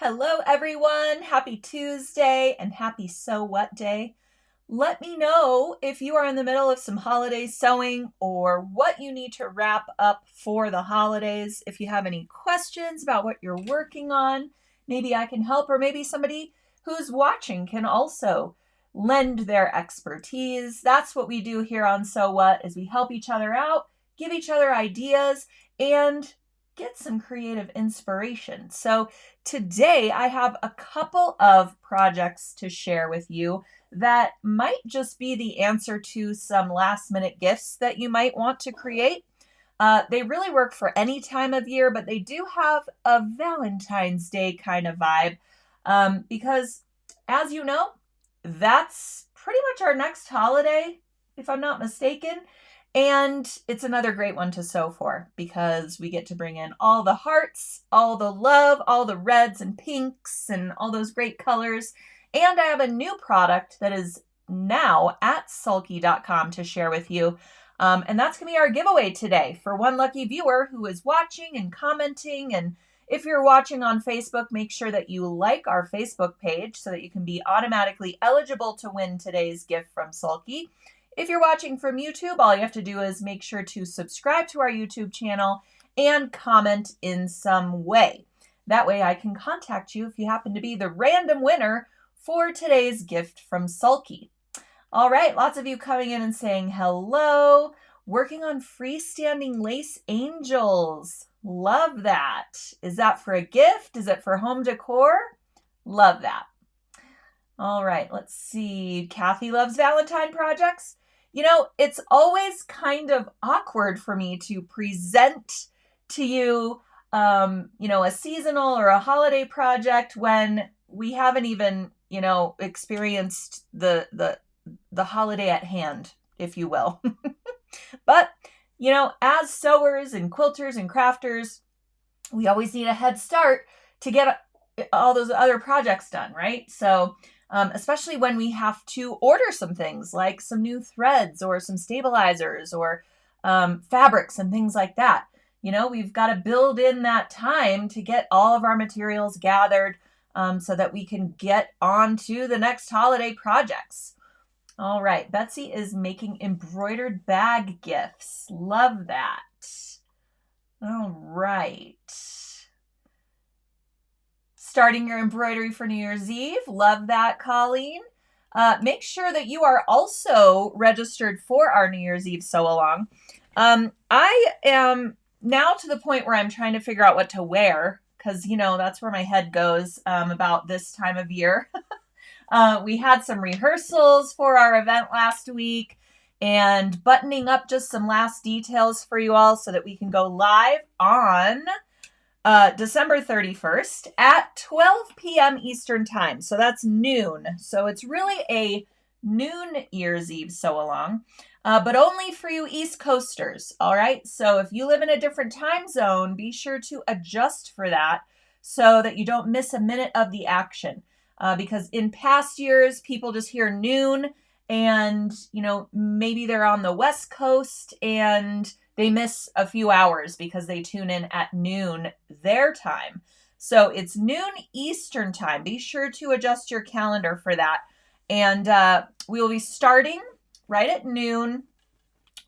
Hello, everyone. Happy Tuesday and happy Sew What Day. Let me know if you are in the middle of some holiday sewing or what you need to wrap up for the holidays. If you have any questions about what you're working on, maybe I can help, or maybe somebody who's watching can also lend their expertise. That's what we do here on Sew What, is we help each other out, give each other ideas, and get some creative inspiration. So today I have a couple of projects to share with you that might just be the answer to some last minute gifts that you might want to create. They really work for any time of year, but they do have a Valentine's Day kind of vibe because, as you know, that's pretty much our next holiday, if I'm not mistaken. And it's another great one to sew for because we get to bring in all the hearts, all the love, all the reds and pinks and all those great colors. And I have a new product that is now at sulky.com to share with you. And that's going to be our giveaway today for one lucky viewer who is watching and commenting. And if you're watching on Facebook, make sure that you like our Facebook page so that you can be automatically eligible to win today's gift from Sulky. If you're watching from YouTube, all you have to do is make sure to subscribe to our YouTube channel and comment in some way. That way I can contact you if you happen to be the random winner for today's gift from Sulky. All right, lots of you coming in and saying hello. Working on freestanding lace angels. Love that. Is that for a gift? Is it for home decor? Love that. All right, let's see. Kathy loves Valentine projects. You know, it's always kind of awkward for me to present to you, a seasonal or a holiday project when we haven't even, experienced the holiday at hand, if you will. But, as sewers and quilters and crafters, we always need a head start to get all those other projects done, right? So, especially when we have to order some things like some new threads or some stabilizers or fabrics and things like that. We've got to build in that time to get all of our materials gathered so that we can get on to the next holiday projects. All right, Betsy is making embroidered bag gifts. Love that. All right. Starting your embroidery for New Year's Eve. Love that, Colleen. Make sure that you are also registered for our New Year's Eve sew along. I am now to the point where I'm trying to figure out what to wear because, that's where my head goes about this time of year. We had some rehearsals for our event last week and buttoning up just some last details for you all so that we can go live on December 31st at 12 p.m. Eastern time. So that's noon. So it's really a noon Year's Eve sew along, but only for you East Coasters. All right. So if you live in a different time zone, be sure to adjust for that so that you don't miss a minute of the action. Because in past years, people just hear noon and, maybe they're on the West Coast and they miss a few hours because they tune in at noon their time. So it's noon Eastern time. Be sure to adjust your calendar for that. And we will be starting right at noon.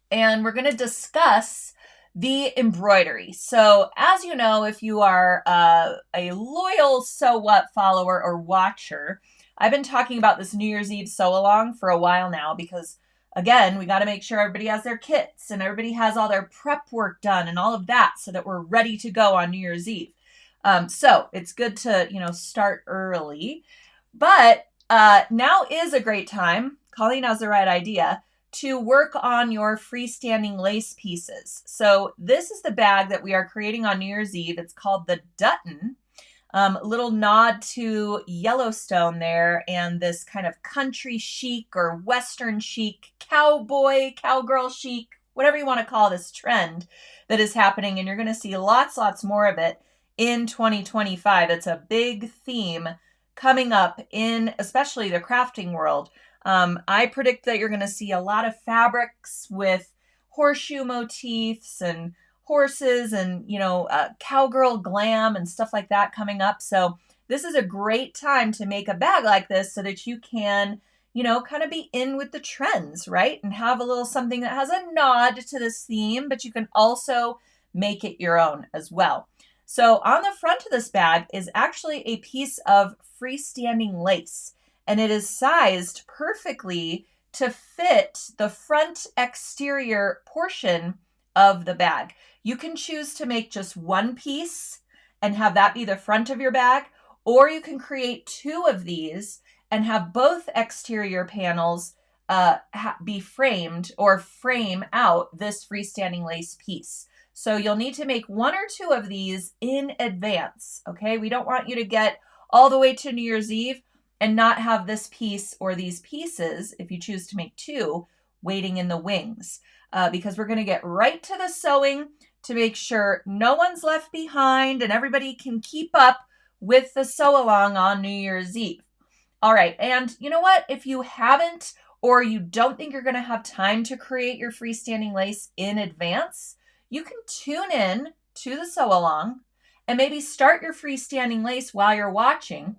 And we're going to discuss the embroidery. So as you know, if you are a loyal Sew What follower or watcher, I've been talking about this New Year's Eve sew along for a while now because again, we got to make sure everybody has their kits and everybody has all their prep work done and all of that so that we're ready to go on New Year's Eve. So it's good to, start early. But now is a great time. Colleen has the right idea to work on your freestanding lace pieces. So this is the bag that we are creating on New Year's Eve. It's called the Dutton. A little nod to Yellowstone there and this kind of country chic or Western chic, cowboy, cowgirl chic, whatever you want to call this trend that is happening. And you're going to see lots more of it in 2025. It's a big theme coming up in especially the crafting world. I predict that you're going to see a lot of fabrics with horseshoe motifs and horses and, cowgirl glam and stuff like that coming up. So this is a great time to make a bag like this so that you can, you know, kind of be in with the trends, right? And have a little something that has a nod to this theme, but you can also make it your own as well. So on the front of this bag is actually a piece of freestanding lace, and it is sized perfectly to fit the front exterior portion of the bag. You can choose to make just one piece and have that be the front of your bag, or you can create two of these and have both exterior panels be framed or frame out this freestanding lace piece. So you'll need to make one or two of these in advance, okay? We don't want you to get all the way to New Year's Eve and not have this piece or these pieces, if you choose to make two, waiting in the wings, because we're gonna get right to the sewing to make sure no one's left behind and everybody can keep up with the sew along on New Year's Eve. All right, and you know what? If you haven't or you don't think you're gonna have time to create your freestanding lace in advance, you can tune in to the sew along and maybe start your freestanding lace while you're watching.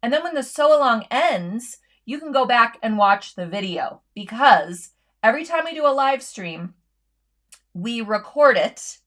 And then when the sew along ends, you can go back and watch the video, because every time we do a live stream, we record it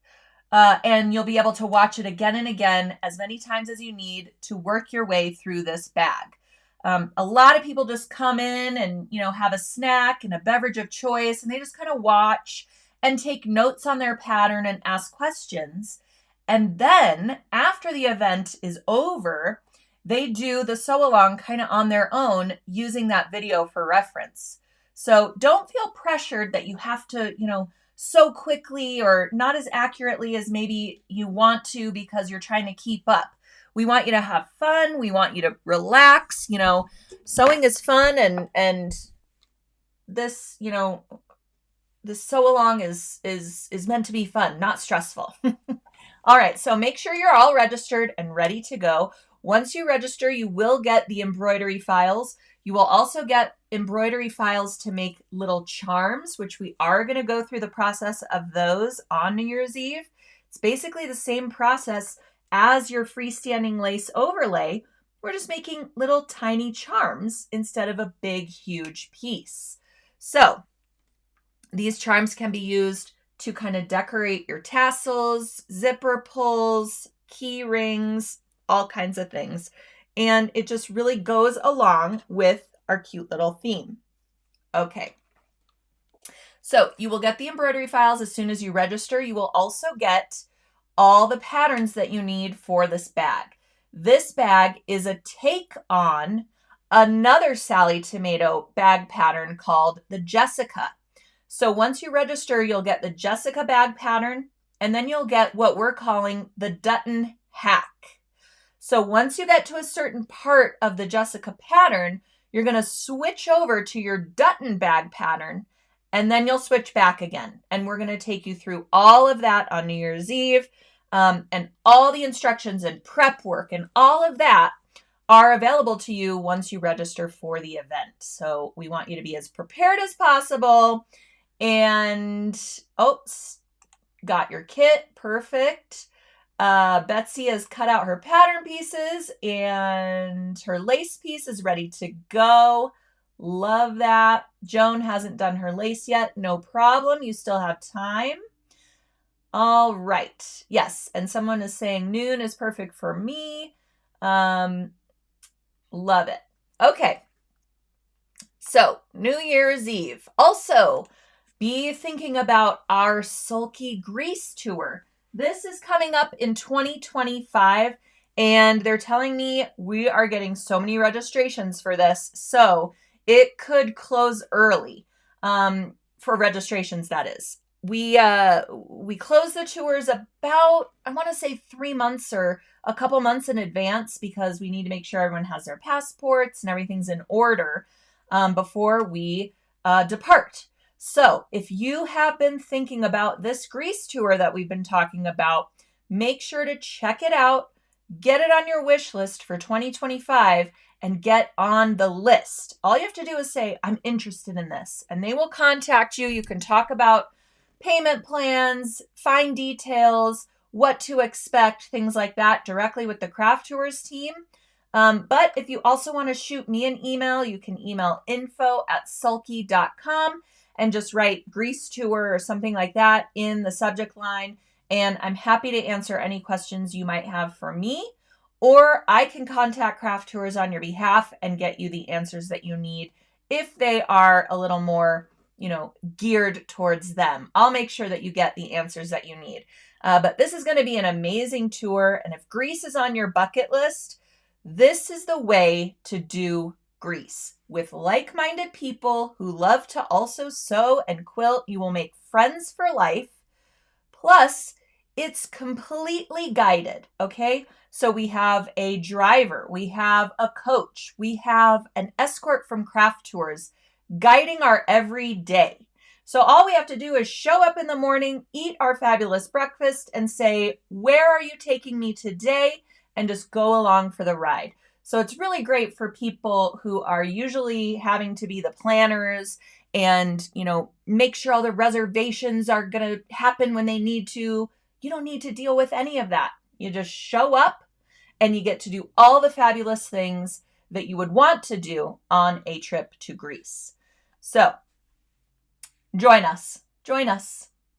and you'll be able to watch it again and again as many times as you need to work your way through this bag. A lot of people just come in and, you know, have a snack and a beverage of choice, and they just kind of watch and take notes on their pattern and ask questions. And then after the event is over, they do the sew along kind of on their own using that video for reference. So don't feel pressured that you have to, you know, sew quickly or not as accurately as maybe you want to because you're trying to keep up. We want you to have fun. We want you to relax. You know, sewing is fun, and this, you know, the sew along is meant to be fun, not stressful. All right, so make sure you're all registered and ready to go. Once you register, you will get the embroidery files. You will also get embroidery files to make little charms, which we are going to go through the process of those on New Year's Eve. It's basically the same process as your freestanding lace overlay. We're just making little tiny charms instead of a big, huge piece. So these charms can be used to kind of decorate your tassels, zipper pulls, key rings, all kinds of things. And it just really goes along with our cute little theme. Okay. So you will get the embroidery files as soon as you register. You will also get all the patterns that you need for this bag. This bag is a take on another Sally Tomato bag pattern called the Jessica. So once you register, you'll get the Jessica bag pattern, and then you'll get what we're calling the Dutton hack. So once you get to a certain part of the Jessica pattern, you're going to switch over to your Dutton bag pattern, and then you'll switch back again. And we're going to take you through all of that on New Year's Eve, and all the instructions and prep work and all of that are available to you once you register for the event. So we want you to be as prepared as possible. And, oops, got your kit. Perfect. Betsy has cut out her pattern pieces and her lace piece is ready to go. Love that. Joan hasn't done her lace yet. No problem. You still have time. All right. Yes. And someone is saying noon is perfect for me. Love it. Okay. So New Year's Eve. Also, be thinking about our Sulky Grease tour. This is coming up in 2025, and they're telling me we are getting so many registrations for this, so it could close early for registrations, that is. We close the tours about, I want to say 3 months or a couple months in advance, because we need to make sure everyone has their passports and everything's in order before we depart. So if you have been thinking about this Greece tour that we've been talking about, make sure to check it out, get it on your wish list for 2025, and get on the list. All you have to do is say, I'm interested in this, and they will contact you. You can talk about payment plans, fine details, what to expect, things like that directly with the Craft Tours team. But if you also want to shoot me an email, you can email info@sulky.com and just write grease tour or something like that in the subject line. And I'm happy to answer any questions you might have for me, or I can contact Craft Tours on your behalf and get you the answers that you need if they are a little more, geared towards them. I'll make sure that you get the answers that you need. But this is going to be an amazing tour. And if Greece is on your bucket list, this is the way to do Greece. With like-minded people who love to also sew and quilt, you will make friends for life. Plus, it's completely guided, okay? So we have a driver, we have a coach, we have an escort from Craft Tours guiding our every day. So all we have to do is show up in the morning, eat our fabulous breakfast, and say, where are you taking me today? And just go along for the ride. So it's really great for people who are usually having to be the planners and, make sure all the reservations are going to happen when they need to. You don't need to deal with any of that. You just show up and you get to do all the fabulous things that you would want to do on a trip to Greece. So join us.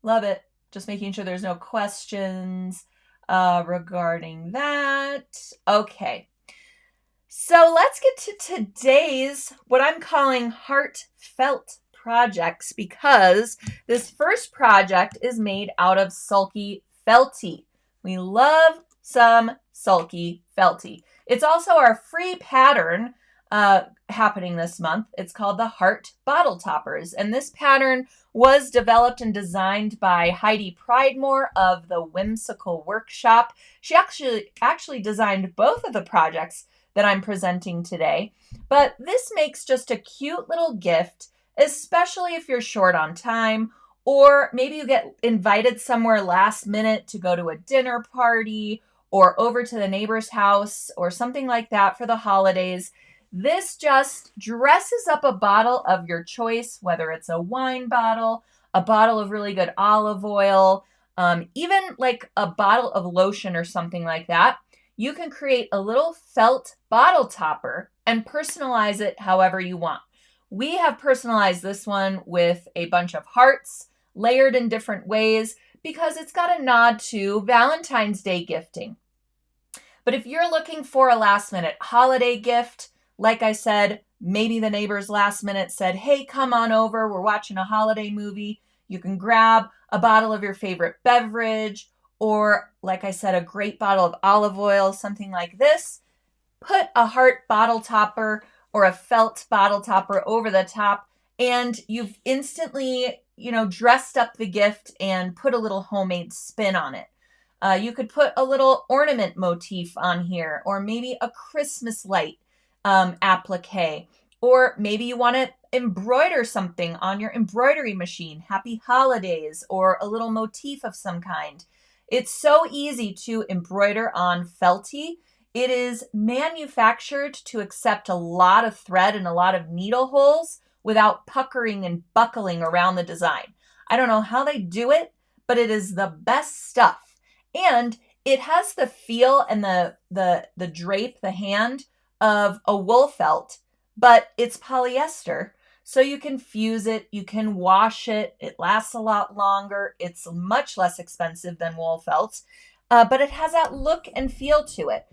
Love it. Just making sure there's no questions regarding that. Okay. So let's get to today's, what I'm calling heartfelt projects, because this first project is made out of Sulky Felty. We love some Sulky Felty. It's also our free pattern happening this month. It's called the Heart Bottle Toppers. And this pattern was developed and designed by Heidi Pridemore of the Whimsical Workshop. She actually designed both of the projects that I'm presenting today. But this makes just a cute little gift, especially if you're short on time, or maybe you get invited somewhere last minute to go to a dinner party or over to the neighbor's house or something like that for the holidays. This just dresses up a bottle of your choice, whether it's a wine bottle, a bottle of really good olive oil, even like a bottle of lotion or something like that. You can create a little felt bottle topper and personalize it however you want. We have personalized this one with a bunch of hearts layered in different ways because it's got a nod to Valentine's Day gifting. But if you're looking for a last minute holiday gift, like I said, maybe the neighbors last minute said, hey, come on over, we're watching a holiday movie. You can grab a bottle of your favorite beverage, or like I said, a great bottle of olive oil, something like this. Put a heart bottle topper or a felt bottle topper over the top, and you've instantly, dressed up the gift and put a little homemade spin on it. You could put a little ornament motif on here, or maybe a Christmas light applique, or maybe you want to embroider something on your embroidery machine, happy holidays, or a little motif of some kind. It's so easy to embroider on Felty. It is manufactured to accept a lot of thread and a lot of needle holes without puckering and buckling around the design. I don't know how they do it, but it is the best stuff. And it has the feel and the drape, the hand of a wool felt, but it's polyester. So you can fuse it, you can wash it, it lasts a lot longer, it's much less expensive than wool felts, but it has that look and feel to it.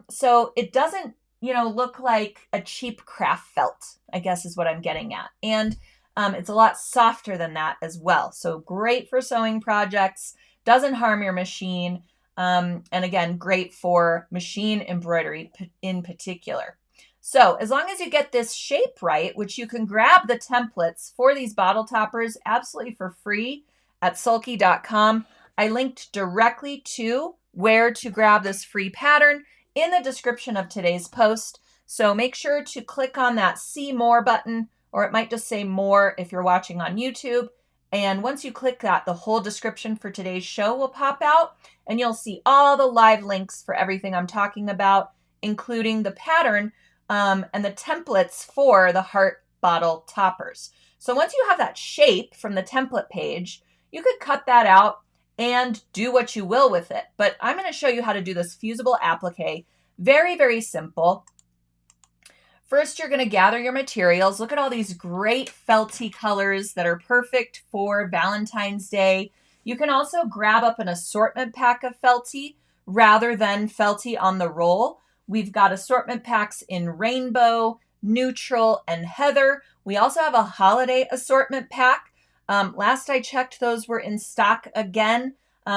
So it doesn't, look like a cheap craft felt, I guess is what I'm getting at. And it's a lot softer than that as well. So great for sewing projects, doesn't harm your machine, and again, great for machine embroidery in particular. So as long as you get this shape right, which you can grab the templates for these bottle toppers absolutely for free at sulky.com. I linked directly to where to grab this free pattern in the description of today's post. So make sure to click on that See More button, or it might just say More if you're watching on YouTube. And once you click that, the whole description for today's show will pop out, and you'll see all the live links for everything I'm talking about, including the pattern and the templates for the heart bottle toppers. So once you have that shape from the template page, you could cut that out and do what you will with it. But I'm going to show you how to do this fusible applique Very, very simple. First, you're going to gather your materials. Look at all these great felty colors that are perfect for Valentine's Day. You can also grab up an assortment pack of felty rather than felty on the roll. We've got assortment packs in rainbow, neutral, and heather. We also have a holiday assortment pack. Last I checked, those were in stock again.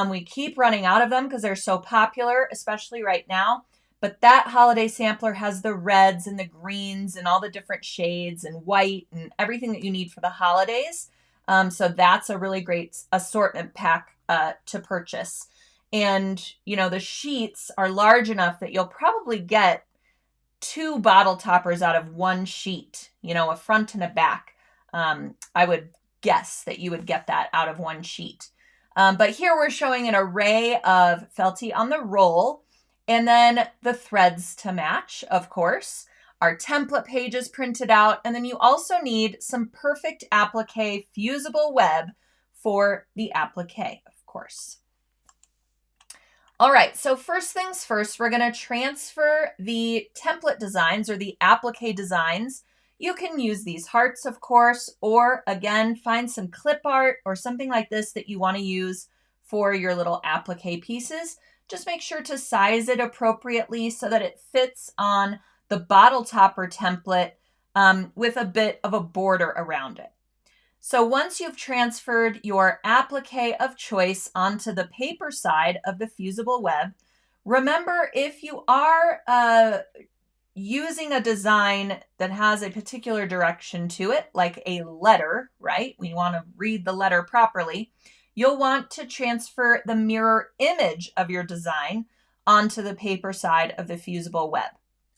We keep running out of them because they're so popular, especially right now. But that holiday sampler has the reds and the greens and all the different shades and white and everything that you need for the holidays. So that's a really great assortment pack to purchase. And, you know, the sheets are large enough that you'll probably get 2 bottle toppers out of 1 sheet, you know, a front and a back. I would guess that you would get that out of 1 sheet. But here we're showing an array of felty on the roll. And then the threads to match, of course, our template pages printed out. And then you also need some perfect applique fusible web for the applique, of course. All right, so first things first, we're going to transfer the template designs or the applique designs. You can use these hearts, of course, or again, find some clip art or something like this that you want to use for your little applique pieces. Just make sure to size it appropriately so that it fits on the bottle topper template with a bit of a border around it. So once you've transferred your applique of choice onto the paper side of the fusible web, remember if you are using a design that has a particular direction to it, like a letter, right? We want to read the letter properly. You'll want to transfer the mirror image of your design onto the paper side of the fusible web.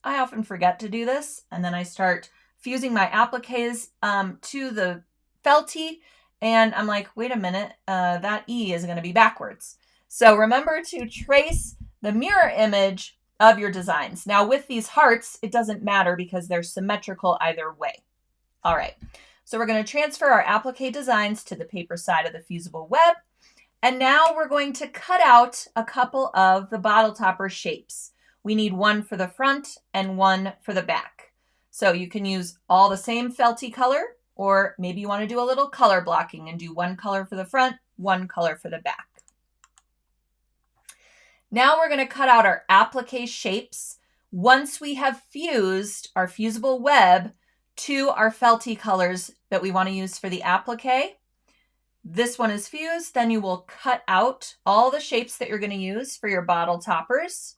I often forget to do this, and then I start fusing my appliques to the felty, and I'm like, wait a minute, that E is going to be backwards. So remember to trace the mirror image of your designs. Now with these hearts, it doesn't matter because they're symmetrical either way. All right. So we're going to transfer our applique designs to the paper side of the fusible web. And now we're going to cut out a couple of the bottle topper shapes. We need one for the front and one for the back. So you can use all the same felty color, or maybe you want to do a little color blocking and do one color for the front, one color for the back. Now we're going to cut out our applique shapes once we have fused our fusible web to our felty colors that we want to use for the applique. This one is fused, then you will cut out all the shapes that you're going to use for your bottle toppers.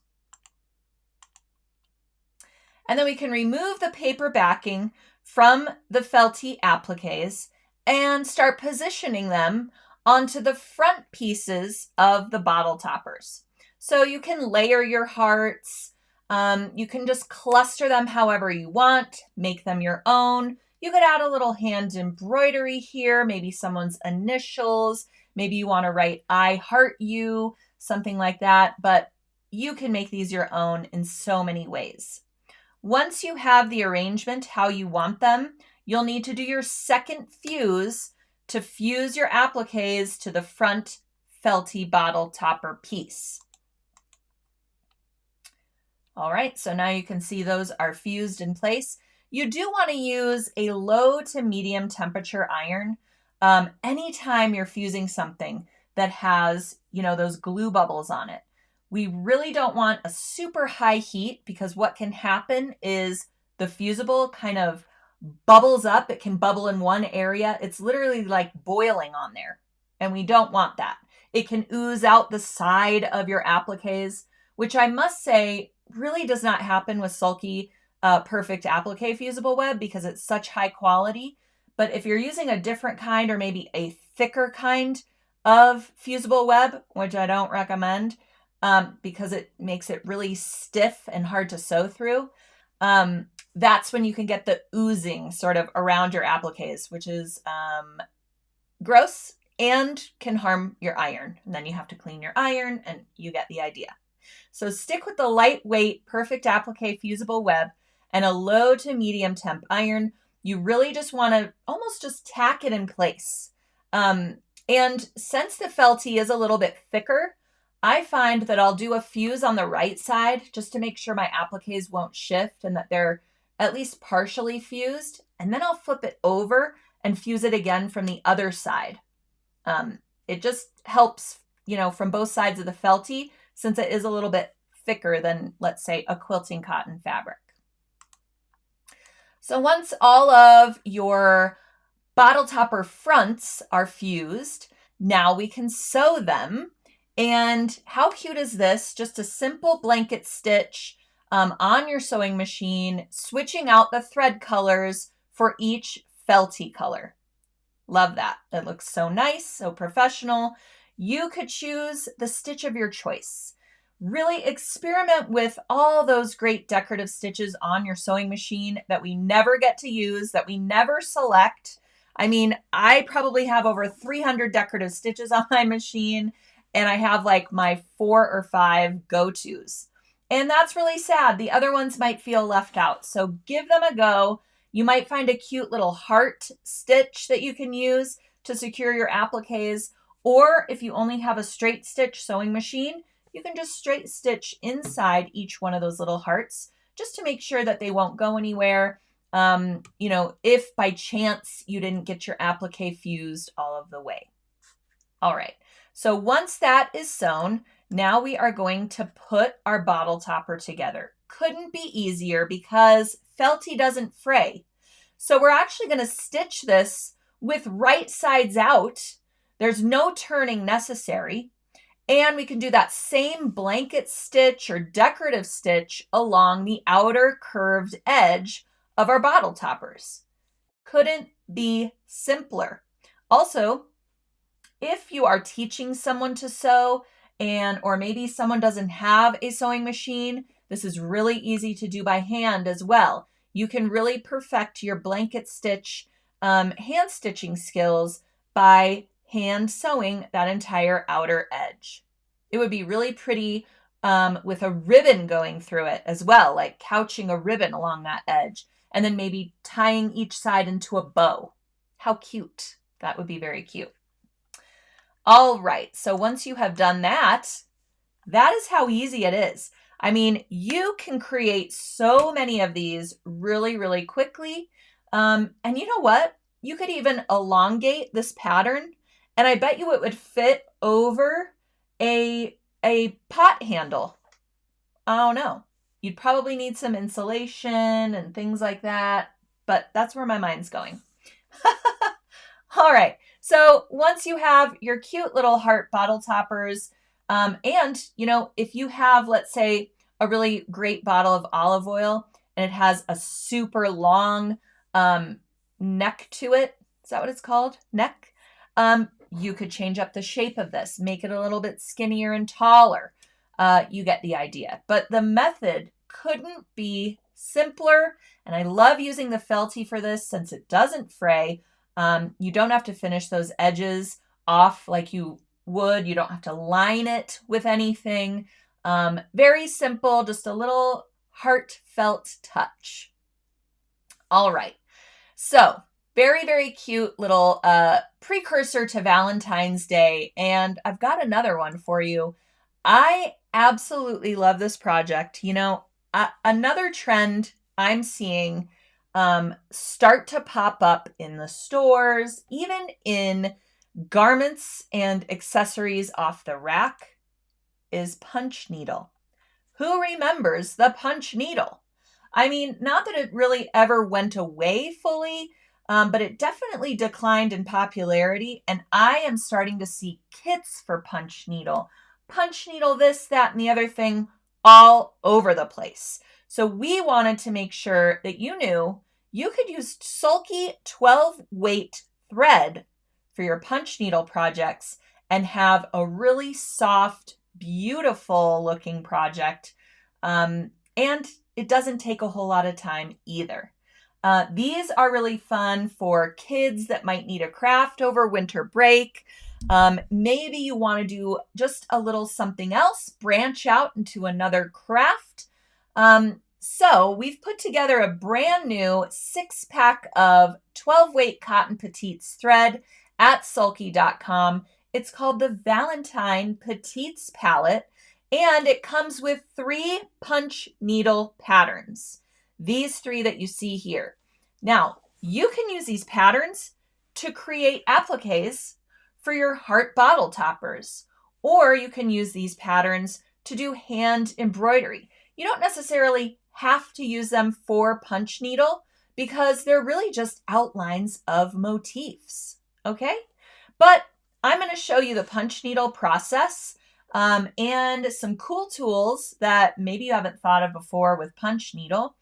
And then we can remove the paper backing from the felty appliques and start positioning them onto the front pieces of the bottle toppers. So you can layer your hearts. You can just cluster them however you want, make them your own. You could add a little hand embroidery here, maybe someone's initials. Maybe you want to write I heart you, something like that. But you can make these your own in so many ways. Once you have the arrangement how you want them, you'll need to do your second fuse to fuse your appliques to the front felty bottle topper piece. All right, so now you can see those are fused in place. You do want to use a low to medium temperature iron anytime you're fusing something that has, you know, those glue bubbles on it. We really don't want a super high heat because what can happen is the fusible kind of bubbles up. It can bubble in one area. It's literally like boiling on there, and we don't want that. It can ooze out the side of your appliques, which I must say really does not happen with Sulky Perfect Applique Fusible Web because it's such high quality. But if you're using a different kind or maybe a thicker kind of fusible web, which I don't recommend because it makes it really stiff and hard to sew through, that's when you can get the oozing sort of around your appliques, which is gross and can harm your iron. And then you have to clean your iron and you get the idea. So stick with the lightweight Perfect Applique Fusible Web and a low to medium temp iron. You really just want to almost just tack it in place. And since the felty is a little bit thicker, I find that I'll do a fuse on the right side just to make sure my appliques won't shift and that they're at least partially fused. And then I'll flip it over and fuse it again from the other side. It just helps, from both sides of the Felty, since it is a little bit thicker than, let's say, a quilting cotton fabric. So once all of your bottle topper fronts are fused, now we can sew them. And how cute is this? Just a simple blanket stitch on your sewing machine, switching out the thread colors for each Felty color. Love that. It looks so nice, so professional. You could choose the stitch of your choice. Really experiment with all those great decorative stitches on your sewing machine that we never get to use, that we never select. I mean, I probably have over 300 decorative stitches on my machine, and I have like my 4 or 5 go-tos. And that's really sad. The other ones might feel left out. So give them a go. You might find a cute little heart stitch that you can use to secure your appliques. Or if you only have a straight stitch sewing machine, you can just straight stitch inside each one of those little hearts just to make sure that they won't go anywhere. If by chance you didn't get your applique fused all of the way. All right. So once that is sewn, now we are going to put our bottle topper together. Couldn't be easier because Felty doesn't fray. So we're actually going to stitch this with right sides out. There's no turning necessary. And we can do that same blanket stitch or decorative stitch along the outer curved edge of our bottle toppers. Couldn't be simpler. Also, if you are teaching someone to sew or maybe someone doesn't have a sewing machine, this is really easy to do by hand as well. You can really perfect your blanket stitch hand stitching skills by hand sewing that entire outer edge. It would be really pretty with a ribbon going through it as well, like couching a ribbon along that edge and then maybe tying each side into a bow. How cute. That would be very cute. All right, so once you have done that, that is how easy it is. I mean, you can create so many of these really, really quickly. And you know what? You could even elongate this pattern, and I bet you it would fit over a pot handle. I don't know. You'd probably need some insulation and things like that, but that's where my mind's going. All right. So once you have your cute little heart bottle toppers, and if you have, let's say, a really great bottle of olive oil and it has a super long neck to it, is that what it's called? Neck? You could change up the shape of this, make it a little bit skinnier and taller. You get the idea. But the method couldn't be simpler. And I love using the Felty for this since it doesn't fray. You don't have to finish those edges off like you would. You don't have to line it with anything. Very simple, just a little heartfelt touch. All right. So very, very cute little precursor to Valentine's Day. And I've got another one for you. I absolutely love this project. Another trend I'm seeing start to pop up in the stores, even in garments and accessories off the rack, is punch needle. Who remembers the punch needle? I mean, not that it really ever went away fully, but it definitely declined in popularity, and I am starting to see kits for punch needle this, that, and the other thing all over the place. So we wanted to make sure that you knew you could use Sulky 12 weight thread for your punch needle projects and have a really soft, beautiful looking project. And it doesn't take a whole lot of time either. These are really fun for kids that might need a craft over winter break. Maybe you want to do just a little something else, branch out into another craft. So we've put together a brand new 6-pack of 12 weight cotton petites thread at sulky.com. It's called the Valentine Petites Palette, and it comes with 3 punch needle patterns. These 3 that you see here. Now, you can use these patterns to create appliques for your heart bottle toppers, or you can use these patterns to do hand embroidery. You don't necessarily have to use them for punch needle because they're really just outlines of motifs, okay? But I'm going to show you the punch needle process and some cool tools that maybe you haven't thought of before with punch needle.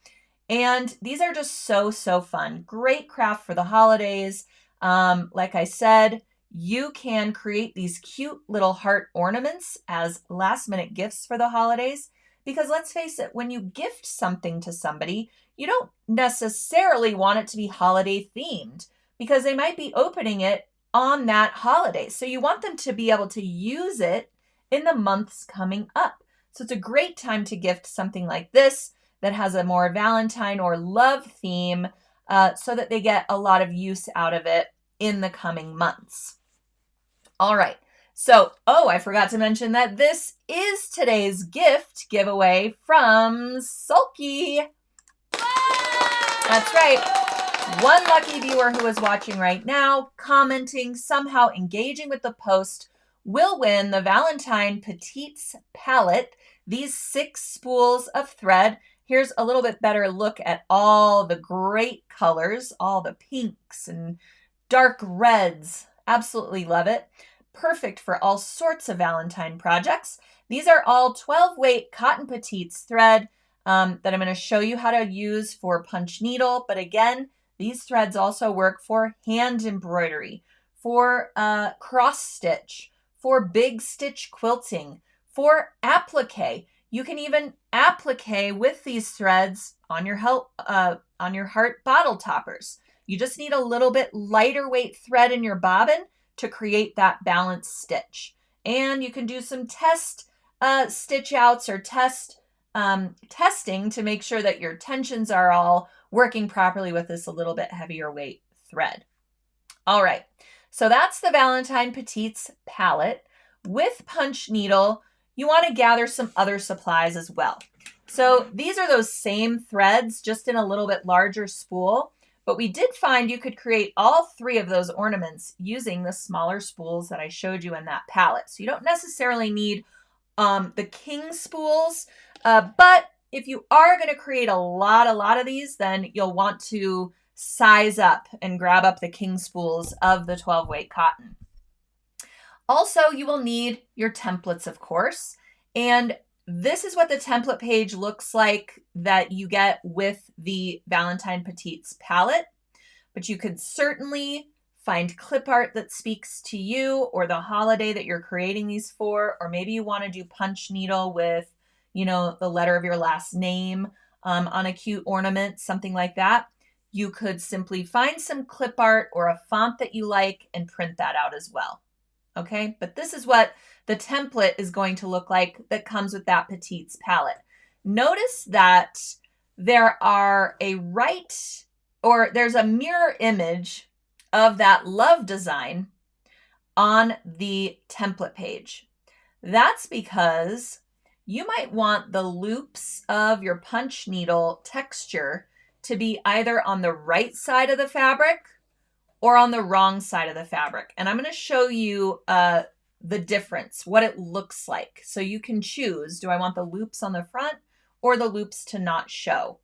And these are just so fun. Great craft for the holidays. Like I said, you can create these cute little heart ornaments as last minute gifts for the holidays. Because let's face it, when you gift something to somebody, you don't necessarily want it to be holiday themed because they might be opening it on that holiday. So you want them to be able to use it in the months coming up. So it's a great time to gift something like this that has a more Valentine or love theme so that they get a lot of use out of it in the coming months. All right. So, I forgot to mention that this is today's gift giveaway from Sulky. That's right. One lucky viewer who is watching right now, commenting, somehow engaging with the post, will win the Valentine Petites Palette, these 6 spools of thread. Here's a little bit better look at all the great colors, all the pinks and dark reds. Absolutely love it. Perfect for all sorts of Valentine projects. These are all 12-weight cotton petites thread that I'm going to show you how to use for punch needle. But again, these threads also work for hand embroidery, for cross stitch, for big stitch quilting, for applique. You can even applique with these threads on your heart bottle toppers. You just need a little bit lighter weight thread in your bobbin to create that balanced stitch. And you can do some test stitch outs or testing to make sure that your tensions are all working properly with this a little bit heavier weight thread. All right, so that's the Valentine Petites Palette. With punch needle, you want to gather some other supplies as well. So these are those same threads, just in a little bit larger spool. But we did find you could create all 3 of those ornaments using the smaller spools that I showed you in that palette. So you don't necessarily need the king spools, but if you are going to create a lot of these, then you'll want to size up and grab up the king spools of the 12-weight cotton. Also, you will need your templates, of course, and this is what the template page looks like that you get with the Valentine Petites palette, but you could certainly find clip art that speaks to you or the holiday that you're creating these for, or maybe you want to do punch needle with, the letter of your last name on a cute ornament, something like that. You could simply find some clip art or a font that you like and print that out as well. Okay, but this is what the template is going to look like that comes with that Petites palette. Notice that there's a mirror image of that love design on the template page. That's because you might want the loops of your punch needle texture to be either on the right side of the fabric or on the wrong side of the fabric. And I'm going to show you the difference, what it looks like. So you can choose, do I want the loops on the front or the loops to not show?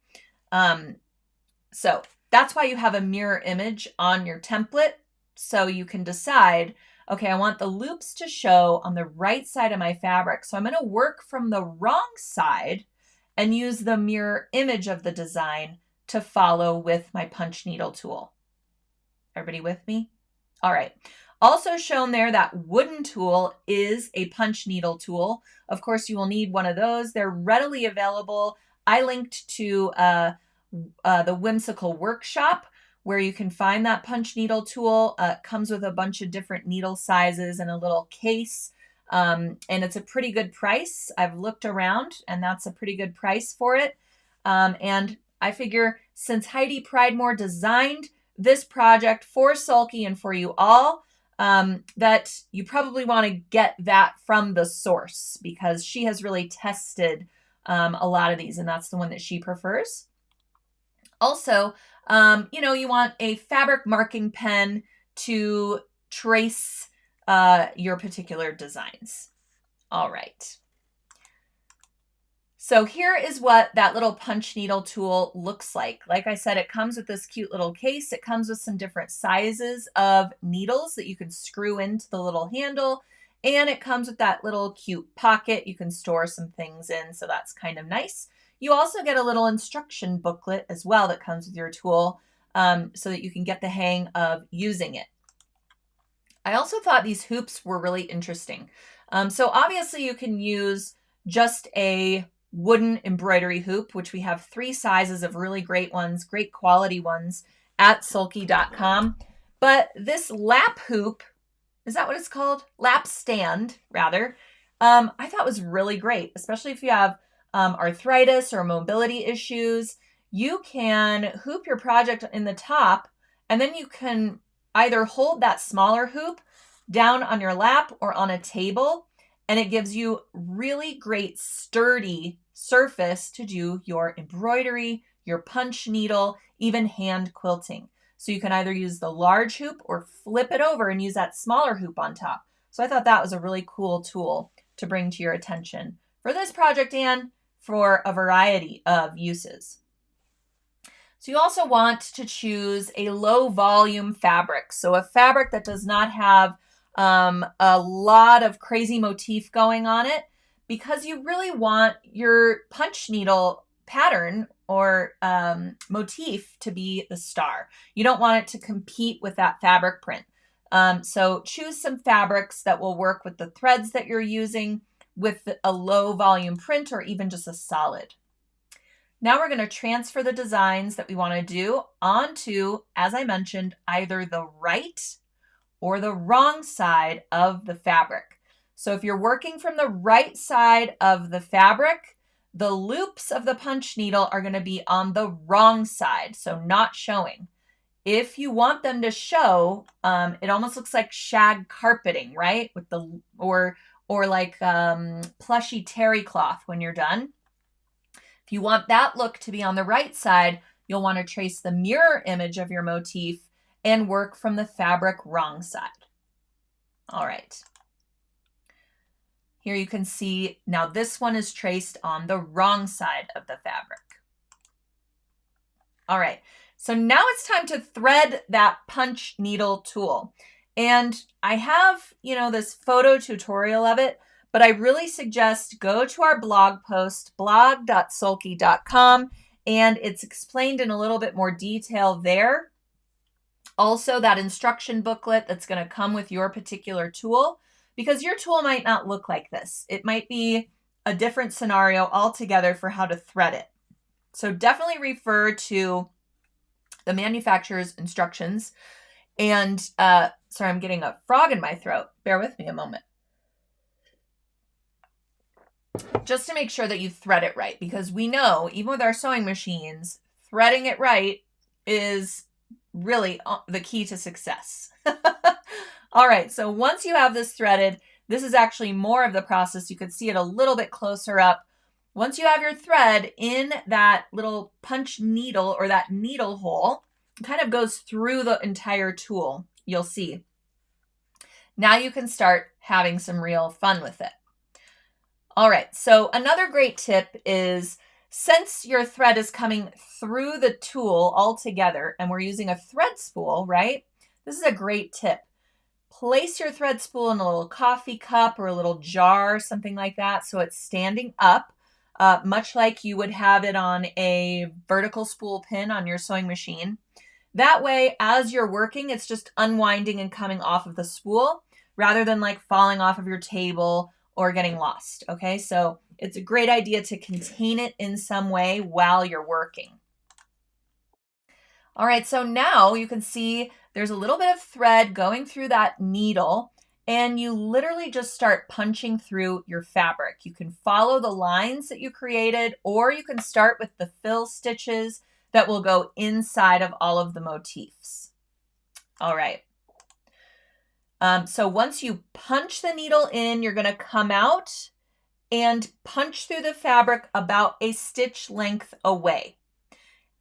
So that's why you have a mirror image on your template. So you can decide, okay, I want the loops to show on the right side of my fabric. So I'm going to work from the wrong side and use the mirror image of the design to follow with my punch needle tool. Everybody with me? All right. Also shown there, that wooden tool is a punch needle tool. Of course, you will need one of those. They're readily available. I linked to the Whimsical Workshop where you can find that punch needle tool. It comes with a bunch of different needle sizes and a little case. And it's a pretty good price. I've looked around and that's a pretty good price for it. And I figure since Heidi Pridemore designed this project for Sulky and for you all, that you probably want to get that from the source because she has really tested a lot of these, and that's the one that she prefers. Also, you want a fabric marking pen to trace your particular designs. All right. So here is what that little punch needle tool looks like. Like I said, it comes with this cute little case. It comes with some different sizes of needles that you can screw into the little handle. And it comes with that little cute pocket you can store some things in. So that's kind of nice. You also get a little instruction booklet as well that comes with your tool so that you can get the hang of using it. I also thought these hoops were really interesting. So obviously you can use just a wooden embroidery hoop, which we have 3 sizes of really great ones, great quality ones at sulky.com. But this lap hoop, is that what it's called? Lap stand, rather, I thought was really great, especially if you have arthritis or mobility issues. You can hoop your project in the top, and then you can either hold that smaller hoop down on your lap or on a table, and it gives you really great sturdy surface to do your embroidery, your punch needle, even hand quilting. So you can either use the large hoop or flip it over and use that smaller hoop on top. So I thought that was a really cool tool to bring to your attention for this project and for a variety of uses. So you also want to choose a low volume fabric. So a fabric that does not have a lot of crazy motif going on it, because you really want your punch needle pattern or motif to be the star. You don't want it to compete with that fabric print. So choose some fabrics that will work with the threads that you're using with a low volume print or even just a solid. Now we're going to transfer the designs that we want to do onto, as I mentioned, either the right or the wrong side of the fabric. So if you're working from the right side of the fabric, the loops of the punch needle are going to be on the wrong side, so not showing. If you want them to show, it almost looks like shag carpeting, right? With the or like plushy terry cloth when you're done. If you want that look to be on the right side, you'll want to trace the mirror image of your motif and work from the fabric wrong side. All right. Here you can see now this one is traced on the wrong side of the fabric. All right, so now it's time to thread that punch needle tool. And I have, this photo tutorial of it, but I really suggest go to our blog post, blog.sulky.com, and it's explained in a little bit more detail there. Also, that instruction booklet that's going to come with your particular tool, because your tool might not look like this. It might be a different scenario altogether for how to thread it. So definitely refer to the manufacturer's instructions. And sorry, I'm getting a frog in my throat. Bear with me a moment. Just to make sure that you thread it right, because we know, even with our sewing machines, threading it right is really the key to success. All right, so once you have this threaded, this is actually more of the process. You could see it a little bit closer up. Once you have your thread in that little punch needle or that needle hole, it kind of goes through the entire tool, you'll see. Now you can start having some real fun with it. All right, so another great tip is, since your thread is coming through the tool all together and we're using a thread spool, right? This is a great tip. Place your thread spool in a little coffee cup or a little jar, something like that, so it's standing up, much like you would have it on a vertical spool pin on your sewing machine. That way, as you're working, it's just unwinding and coming off of the spool rather than like falling off of your table or getting lost, okay? So it's a great idea to contain it in some way while you're working. All right, so now you can see there's a little bit of thread going through that needle, and you literally just start punching through your fabric. You can follow the lines that you created, or you can start with the fill stitches that will go inside of all of the motifs. All right. So once you punch the needle in, you're going to come out and punch through the fabric about a stitch length away.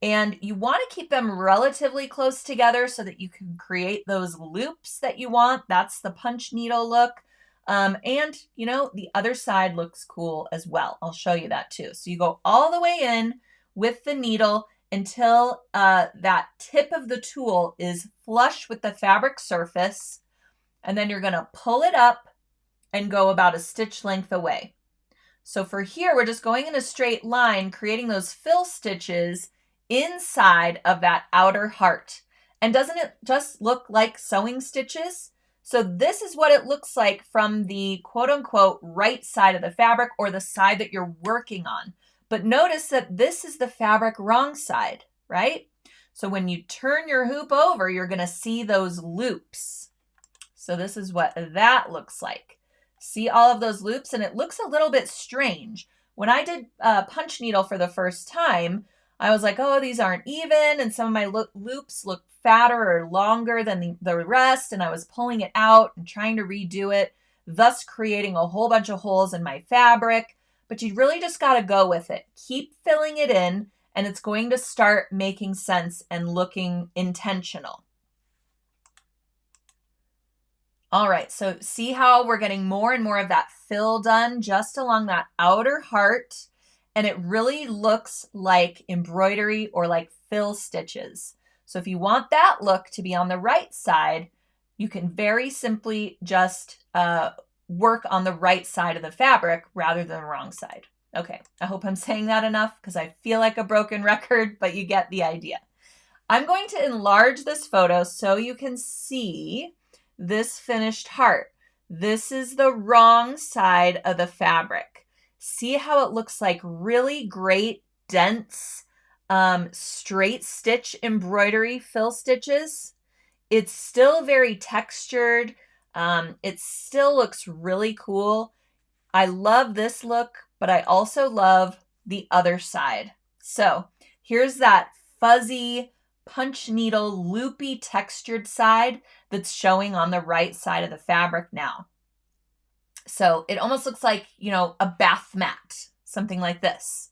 And you want to keep them relatively close together so that you can create those loops that you want. That's the punch needle look. And, you know, the other side looks cool as well. I'll show you that too. So you go all the way in with the needle until that tip of the tool is flush with the fabric surface. And then you're going to pull it up and go about a stitch length away. So for here, we're just going in a straight line, creating those fill stitches inside of that outer heart. And doesn't it just look like sewing stitches? So this is what it looks like from the quote unquote right side of the fabric, or the side that you're working on. But notice that this is the fabric wrong side, right? So when you turn your hoop over, you're going to see those loops. So this is what that looks like. See all of those loops? And it looks a little bit strange. When I did punch needle for the first time, I was like, oh, these aren't even. And some of my loops look fatter or longer than the rest. And I was pulling it out and trying to redo it, thus creating a whole bunch of holes in my fabric. But you really just got to go with it. Keep filling it in, and it's going to start making sense and looking intentional. All right, so see how we're getting more and more of that fill done just along that outer heart, and it really looks like embroidery or like fill stitches. So if you want that look to be on the right side, you can very simply just work on the right side of the fabric rather than the wrong side. Okay, I hope I'm saying that enough because I feel like a broken record, but you get the idea. I'm going to enlarge this photo so you can see this finished heart. This is the wrong side of the fabric. See how it looks like really great, dense, straight stitch embroidery fill stitches? It's still very textured. It still looks really cool. I love this look, but I also love the other side. So here's that fuzzy punch needle loopy textured side that's showing on the right side of the fabric now. So it almost looks like, you know, a bath mat, something like this.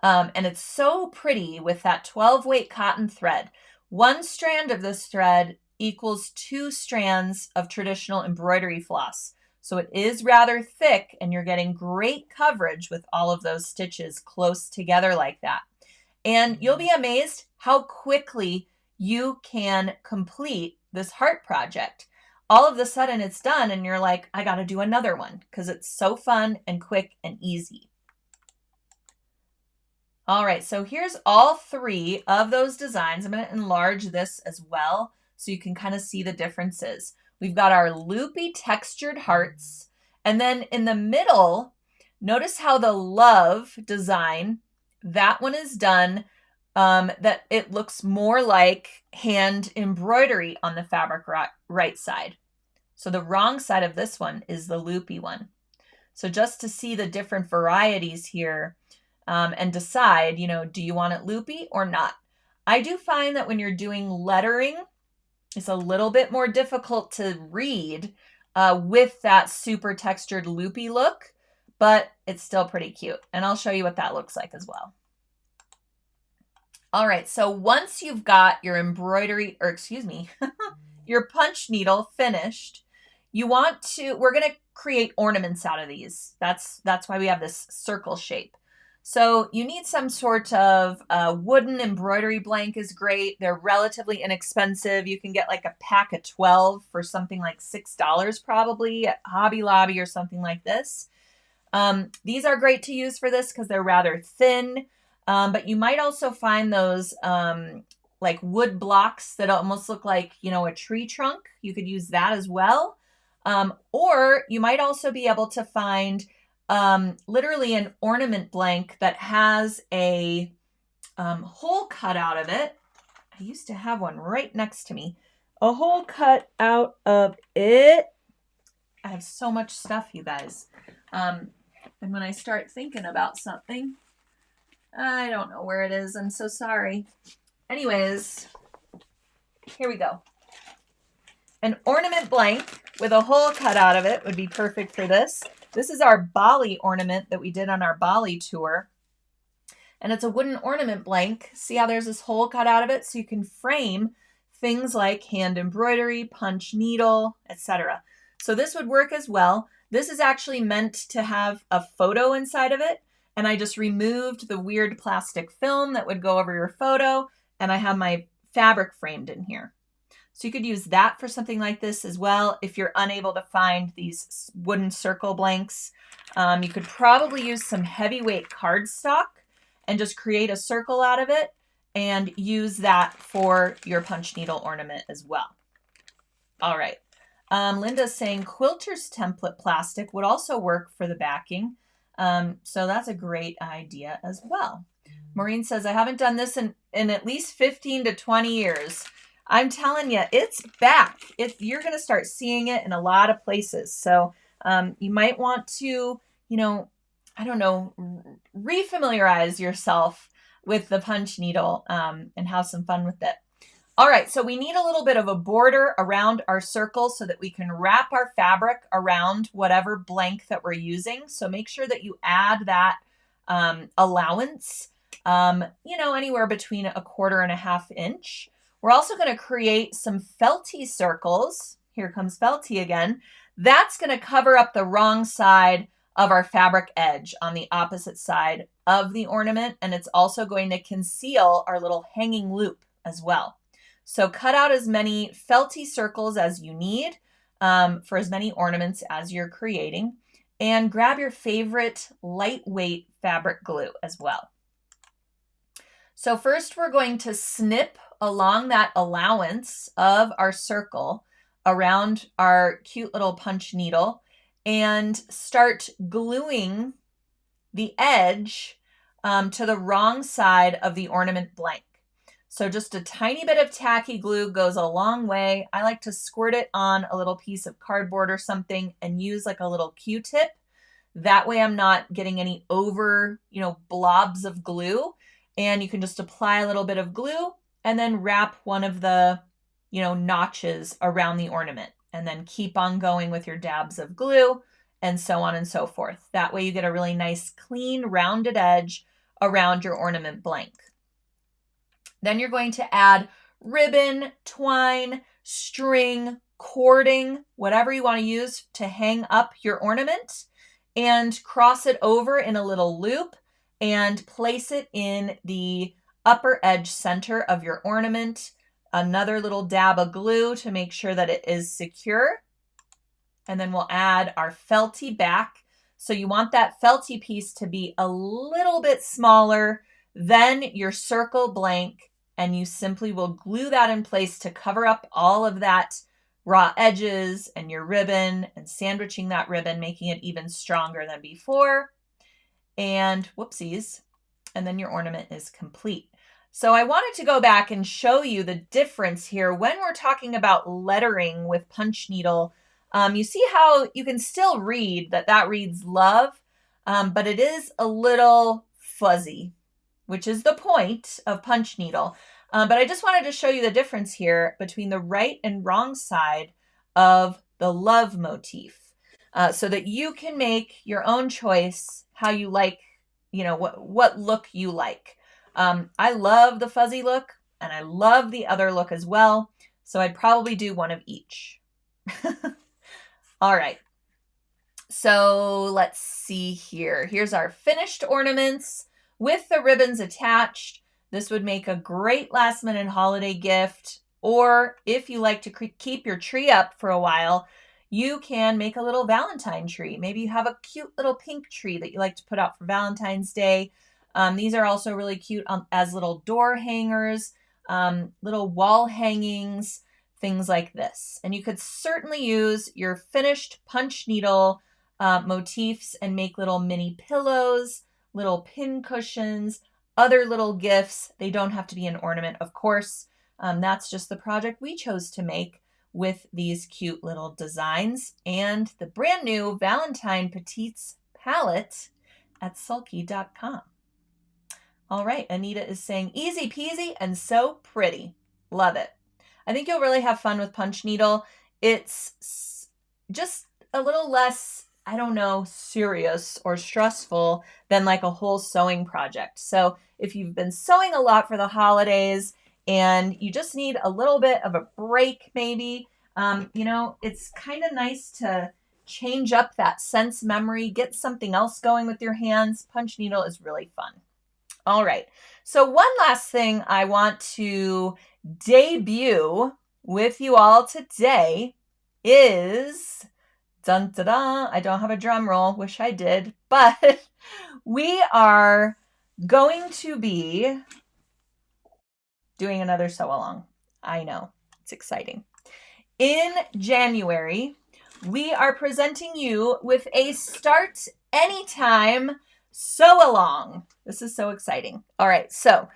And it's so pretty with that 12 weight cotton thread. One strand of this thread equals 2 strands of traditional embroidery floss. So it is rather thick, and you're getting great coverage with all of those stitches close together like that. And you'll be amazed how quickly you can complete this heart project. All of a sudden it's done and you're like, I got to do another one because it's so fun and quick and easy. All right, so here's all 3 of those designs. I'm going to enlarge this as well so you can kind of see the differences. We've got our loopy textured hearts. And then in the middle, notice how the love design, that one is done, that it looks more like hand embroidery on the fabric right side. So the wrong side of this one is the loopy one. So just to see the different varieties here and decide, you know, do you want it loopy or not? I do find that when you're doing lettering, it's a little bit more difficult to read with that super textured loopy look, but it's still pretty cute. And I'll show you what that looks like as well. All right, so once you've got your embroidery, or excuse me, your punch needle finished, we're going to create ornaments out of these. That's why we have this circle shape. So you need some sort of wooden embroidery blank is great. They're relatively inexpensive. You can get like a pack of 12 for something like $6 probably at Hobby Lobby or something like this. These are great to use for this because they're rather thin. But you might also find those like wood blocks that almost look like, you know, a tree trunk. You could use that as well. Or you might also be able to find literally an ornament blank that has a hole cut out of it. I used to have one right next to me. A hole cut out of it. I have so much stuff, you guys. And when I start thinking about something, I don't know where it is. I'm so sorry. Anyways, here we go. An ornament blank with a hole cut out of it would be perfect for this. This is our Bali ornament that we did on our Bali tour. And it's a wooden ornament blank. See how there's this hole cut out of it? So you can frame things like hand embroidery, punch needle, etc. So this would work as well. This is actually meant to have a photo inside of it. And I just removed the weird plastic film that would go over your photo. And I have my fabric framed in here. So you could use that for something like this as well. If you're unable to find these wooden circle blanks, you could probably use some heavyweight cardstock and just create a circle out of it and use that for your punch needle ornament as well. All right. Linda's saying quilter's template plastic would also work for the backing. So that's a great idea as well. Maureen says, I haven't done this in at least 15 to 20 years. I'm telling you, it's back. You're going to start seeing it in a lot of places. So you might want to, I don't know, refamiliarize yourself with the punch needle and have some fun with it. All right, so we need a little bit of a border around our circle so that we can wrap our fabric around whatever blank that we're using. So make sure that you add that allowance, anywhere between 1/4 and 1/2 inch. We're also going to create some Felty circles. Here comes Felty again. That's going to cover up the wrong side of our fabric edge on the opposite side of the ornament. And it's also going to conceal our little hanging loop as well. So cut out as many Felty circles as you need for as many ornaments as you're creating. And grab your favorite lightweight fabric glue as well. So first we're going to snip along that allowance of our circle around our cute little punch needle and start gluing the edge to the wrong side of the ornament blank. So just a tiny bit of tacky glue goes a long way. I like to squirt it on a little piece of cardboard or something and use like a little Q-tip. That way I'm not getting any over, blobs of glue. And you can just apply a little bit of glue and then wrap one of the, notches around the ornament and then keep on going with your dabs of glue and so on and so forth. That way you get a really nice, clean, rounded edge around your ornament blank. Then you're going to add ribbon, twine, string, cording, whatever you want to use to hang up your ornament, and cross it over in a little loop and place it in the upper edge center of your ornament. Another little dab of glue to make sure that it is secure. And then we'll add our Felty back. So you want that Felty piece to be a little bit smaller than your circle blank, and you simply will glue that in place to cover up all of that raw edges and your ribbon and sandwiching that ribbon, making it even stronger than before. And whoopsies. And then your ornament is complete. So I wanted to go back and show you the difference here when we're talking about lettering with punch needle. You see how you can still read that reads love, but it is a little fuzzy, which is the point of punch needle. But I just wanted to show you the difference here between the right and wrong side of the love motif, so that you can make your own choice how you like, what look you like. I love the fuzzy look and I love the other look as well. So I'd probably do one of each. All right. So let's see here. Here's our finished ornaments with the ribbons attached. This would make a great last minute holiday gift. Or if you like to keep your tree up for a while, you can make a little Valentine tree. Maybe you have a cute little pink tree that you like to put out for Valentine's Day. These are also really cute as little door hangers, little wall hangings, things like this. And you could certainly use your finished punch needle motifs and make little mini pillows, little pin cushions, other little gifts. They don't have to be an ornament, of course. That's just the project we chose to make with these cute little designs and the brand new Valentine Petites Palette at sulky.com. All right, Anita is saying easy peasy and so pretty. Love it. I think you'll really have fun with punch needle. It's just a little less, I don't know, serious or stressful than like a whole sewing project. So if you've been sewing a lot for the holidays and you just need a little bit of a break, maybe, you know, it's kind of nice to change up that sense memory, get something else going with your hands. Punch needle is really fun. All right. So one last thing I want to debut with you all today is, dun da da, I don't have a drum roll, wish I did, but we are going to be doing another sew along. I know, it's exciting. In January, we are presenting you with a Start Anytime sew along. This is so exciting. All right, so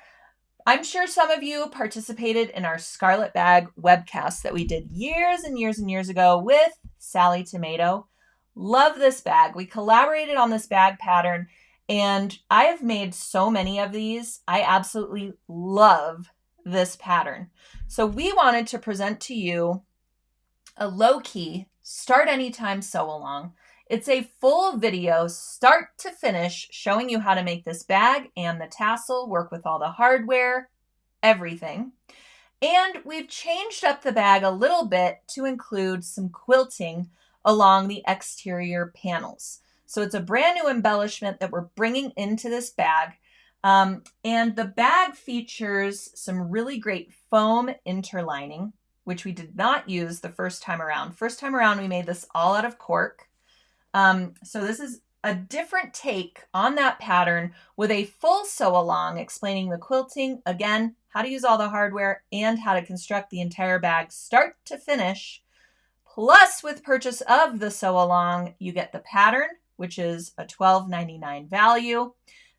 I'm sure some of you participated in our Scarlet Bag webcast that we did years and years and years ago with Sally Tomato. Love this bag. We collaborated on this bag pattern, and I have made so many of these. I absolutely love this pattern. So we wanted to present to you a low-key Start Anytime sew along. It's a full video, start to finish, showing you how to make this bag and the tassel, work with all the hardware, everything. And we've changed up the bag a little bit to include some quilting along the exterior panels. So it's a brand new embellishment that we're bringing into this bag. And the bag features some really great foam interlining, which we did not use the first time around. First time around, we made this all out of cork. So this is a different take on that pattern with a full sew along explaining the quilting, again, how to use all the hardware and how to construct the entire bag start to finish. Plus, with purchase of the sew along, you get the pattern, which is a $12.99 value.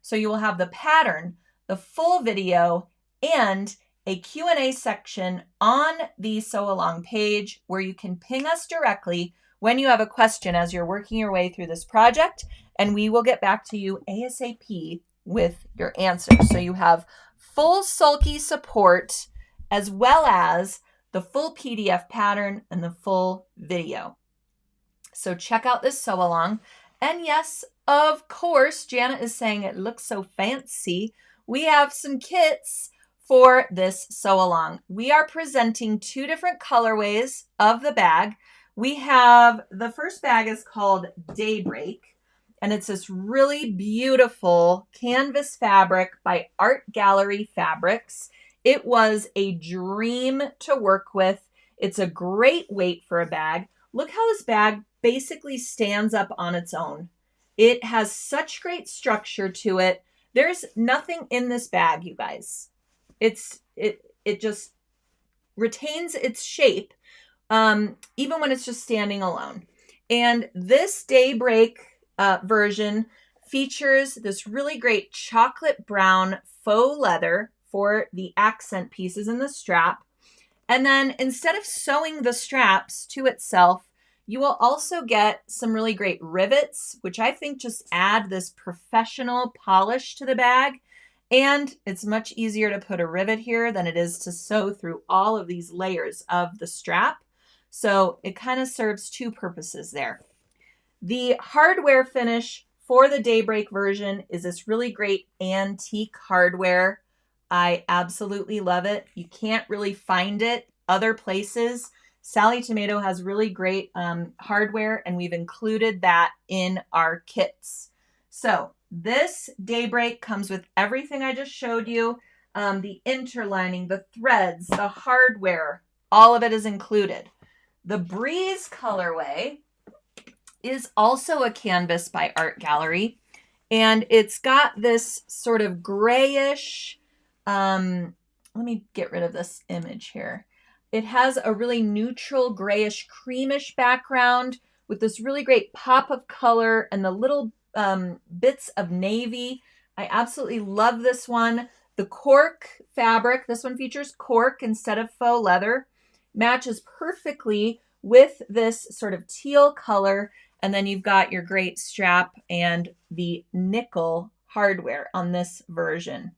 So you will have the pattern, the full video, and a Q&A section on the sew along page where you can ping us directly when you have a question as you're working your way through this project, and we will get back to you ASAP with your answer. So you have full Sulky support as well as the full PDF pattern and the full video. So check out this sew along. And yes, of course, Janet is saying it looks so fancy. We have some kits for this sew along. We are presenting two different colorways of the bag. We have, the first bag is called Daybreak, and it's this really beautiful canvas fabric by Art Gallery Fabrics. It was a dream to work with. It's a great weight for a bag. Look how this bag basically stands up on its own. It has such great structure to it. There's nothing in this bag, you guys. It just retains its shape. Even when it's just standing alone. And this Daybreak version features this really great chocolate brown faux leather for the accent pieces in the strap. And then instead of sewing the straps to itself, you will also get some really great rivets, which I think just add this professional polish to the bag. And it's much easier to put a rivet here than it is to sew through all of these layers of the strap. So it kind of serves two purposes there. The hardware finish for the Daybreak version is this really great antique hardware. I absolutely love it. You can't really find it other places. Sally Tomato has really great hardware, and we've included that in our kits. So this Daybreak comes with everything I just showed you. The interlining, the threads, the hardware, all of it is included. The Breeze colorway is also a canvas by Art Gallery, and it's got this sort of grayish, let me get rid of this image here. It has a really neutral grayish creamish background with this really great pop of color and the little bits of navy. I absolutely love this one. The cork fabric, this one features cork instead of faux leather, matches perfectly with this sort of teal color. And then you've got your great strap and the nickel hardware on this version.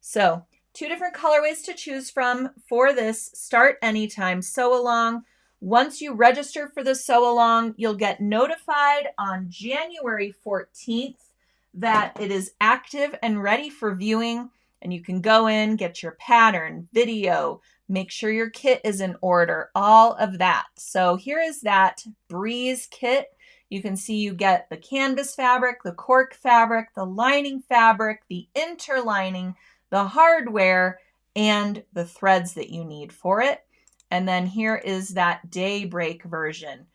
So two different colorways to choose from for this Start Anytime sew along. Once you register for the sew along, you'll get notified on January 14th that it is active and ready for viewing, and you can go in, get your pattern, video, make sure your kit is in order, all of that. So here is that Breeze kit. You can see you get the canvas fabric, the cork fabric, the lining fabric, the interlining, the hardware, and the threads that you need for it. And then here is that daybreak version.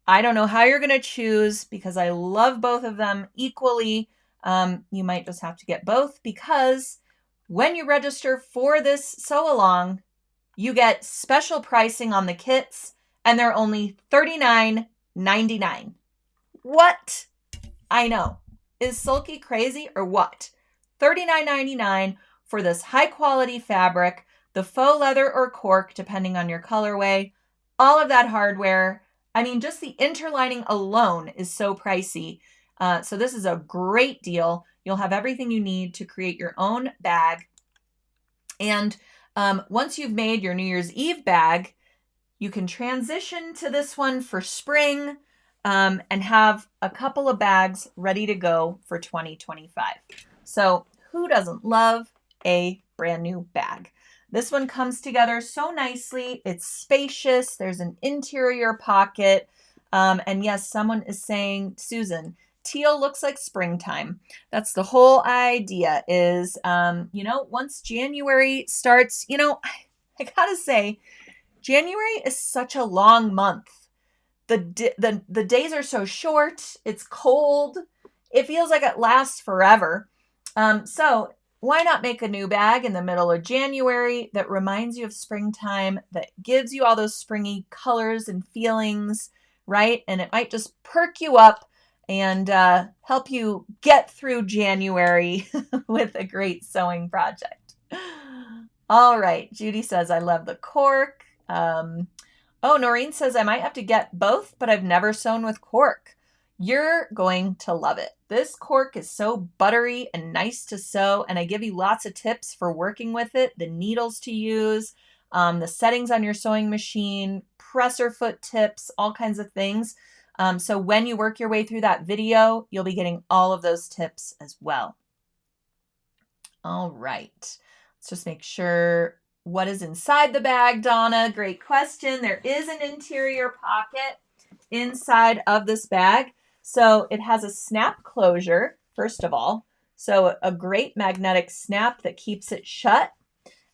I don't know how you're going to choose because I love both of them equally. You might just have to get both because when you register for this sew along, you get special pricing on the kits and they're only $39.99. What? I know. Is Sulky crazy or what? $39.99 for this high quality fabric, the faux leather or cork, depending on your colorway, all of that hardware. I mean, just the interlining alone is so pricey. So this is a great deal. You'll have everything you need to create your own bag. And once you've made your New Year's Eve bag, you can transition to this one for spring and have a couple of bags ready to go for 2025. So who doesn't love a brand new bag? This one comes together so nicely. It's spacious. There's an interior pocket. And yes, someone is saying, Susan, teal looks like springtime. That's the whole idea is, once January starts, I gotta say, January is such a long month. The days are so short. It's cold. It feels like it lasts forever. So why not make a new bag in the middle of January that reminds you of springtime, that gives you all those springy colors and feelings, right? And it might just perk you up and help you get through January with a great sewing project. All right. Judy says, I love the cork. Noreen says, I might have to get both, but I've never sewn with cork. You're going to love it. This cork is so buttery and nice to sew, and I give you lots of tips for working with it, the needles to use, the settings on your sewing machine, presser foot tips, all kinds of things. So when you work your way through that video, you'll be getting all of those tips as well. All right, let's just make sure what is inside the bag, Donna. Great question. There is an interior pocket inside of this bag. So it has a snap closure, first of all. So a great magnetic snap that keeps it shut.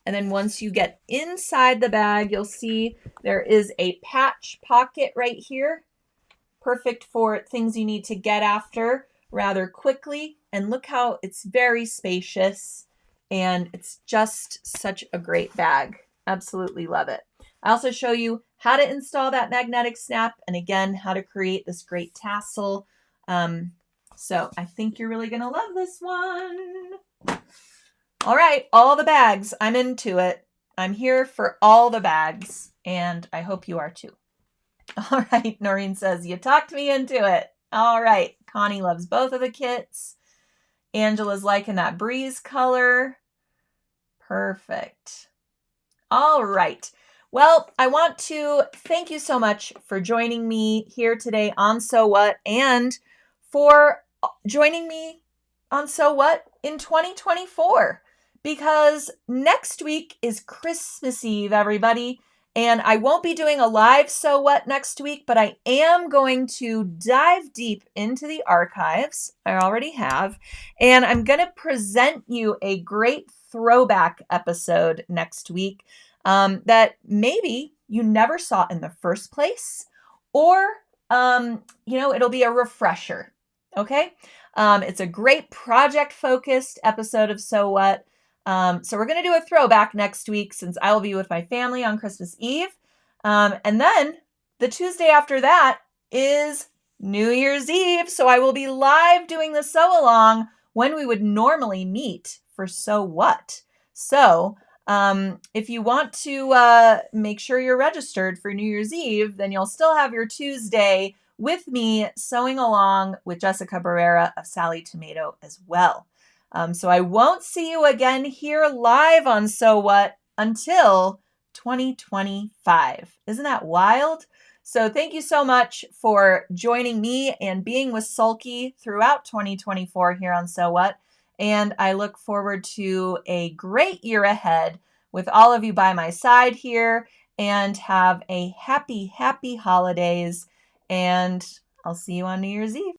And then once you get inside the bag, you'll see there is a patch pocket right here. Perfect for things you need to get after rather quickly. And look how it's very spacious. And it's just such a great bag. Absolutely love it. I also show you how to install that magnetic snap and again, how to create this great tassel. So I think you're really going to love this one. All right, all the bags. I'm into it. I'm here for all the bags and I hope you are too. All right, Noreen says, you talked me into it. All right, Connie loves both of the kits. Angela's liking that breeze color. Perfect. All right. Well, I want to thank you so much for joining me here today on Sew What and for joining me on Sew What in 2024 because next week is Christmas Eve, everybody. And I won't be doing a live Sew What next week, but I am going to dive deep into the archives. I already have. And I'm going to present you a great throwback episode next week that maybe you never saw in the first place, or, it'll be a refresher. Okay. It's a great project focused episode of Sew What. So we're going to do a throwback next week since I will be with my family on Christmas Eve. And then the Tuesday after that is New Year's Eve. So I will be live doing the sew along when we would normally meet for Sew What. So if you want to make sure you're registered for New Year's Eve, then you'll still have your Tuesday with me sewing along with Jessica Barrera of Sally Tomato as well. So I won't see you again here live on Sew What until 2025. Isn't that wild? So thank you so much for joining me and being with Sulky throughout 2024 here on So What. And I look forward to a great year ahead with all of you by my side here, and have a happy, happy holidays. And I'll see you on New Year's Eve.